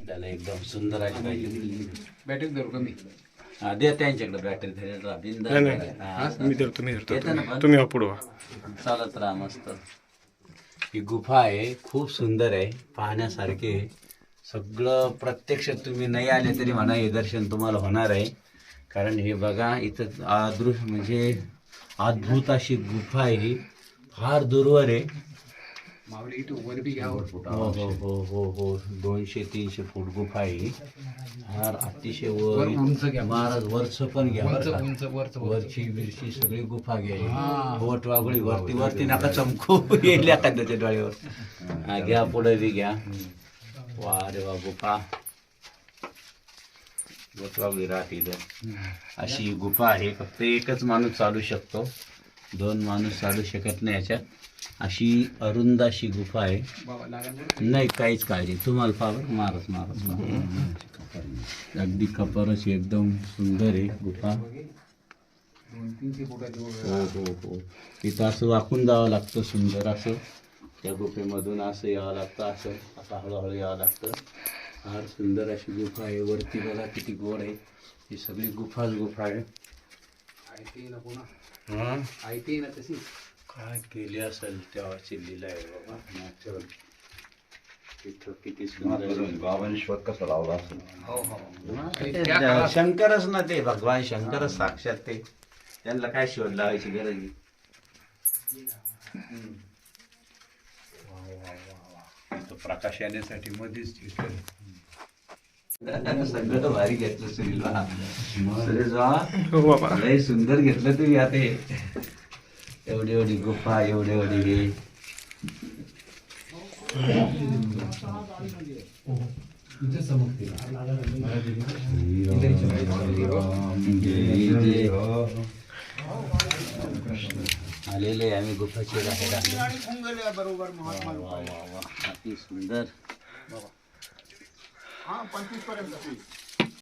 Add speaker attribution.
Speaker 1: आपल्याला एकदम सुंदर अशी पाहिजे.
Speaker 2: बॅटरी धरू कमी.
Speaker 1: हा द्या त्यांच्याकडे बॅटरी
Speaker 3: मी धरतो
Speaker 1: येतं ना पण?
Speaker 3: तुम्ही पुढं
Speaker 1: चालत राहा मस्त. ही गुफा आहे, खूप सुंदर आहे, पाहण्यासारखी आहे. सगळं प्रत्यक्षात तुम्ही नाही आले तरी म्हणा हे दर्शन तुम्हाला होणार आहे. कारण हे बघा इथं अदृश्य म्हणजे अद्भुत अशी गुफा आहे ही, फार दूरवर आहे.
Speaker 2: मावळे इथं वर बी घ्यावर फुट.
Speaker 1: हो हो हो हो हो 200-300 फूट गुफा आहे ही. फार अतिशय
Speaker 2: वर उंच घ्या.
Speaker 1: महाराज वरचं पण घ्या बरं का.
Speaker 2: वरच
Speaker 1: वरची बिरची सगळी गुफा घ्या. बोट वागळी वरती वरती नका चमकू येईल एखाद्याच्या डोळ्यावर. हा घ्या पुढे बी घ्या. वा रे वा गुफा बोट वागळी राहते इथं. अशी ही गुफा आहे. फक्त एकच माणूस चालू शकतो, 2 माणूस चालू शकत नाही याच्यात. अशी अरुंद अशी गुफा आहे.
Speaker 2: बाबा लागेल.
Speaker 1: नाही काहीच काळजी तुम्हाला पावर मारच मारच अगदी कपरच एकदम सुंदर आहे गुफा.
Speaker 2: 200-300 फुटाची
Speaker 1: हो हो हो. तिथं असं वाकून जावं लागतं सुंदर असं. त्या गुफेमधून असं यावं लागतं, असं असं हळूहळू यावं लागतं. फार सुंदर अशी गुफा आहे. वरती बघा किती गोड आहे. ही सगळी गुफाच गुफा आहे.
Speaker 2: आयते ना पुन्हा.
Speaker 1: हा
Speaker 2: आयते ना तशी.
Speaker 1: काय केली असेल तेव्हाची लीला आहे बाबा. नॅचरल तिथं किती सुंदर.
Speaker 4: बाबांनी शोध कसा लावला असेल.
Speaker 2: हो हो.
Speaker 1: ते शंकरच ना, ते भगवान शंकरच साक्षात ते. त्यांना काय शोध लावायची गरज नाही. इथं प्रकाश येण्यासाठी मध्येच सगळं भारी घेतलं श्रीला.
Speaker 3: हो बाबा.
Speaker 1: लय सुंदर घेतलं तुम्ही आता हे. एवढी एवढी गुफा, एवढी एवढी हे. आलेले आम्ही गुफाची बाहेर
Speaker 2: बरोबर
Speaker 1: अति सुंदर.
Speaker 2: 25 पर्यंत.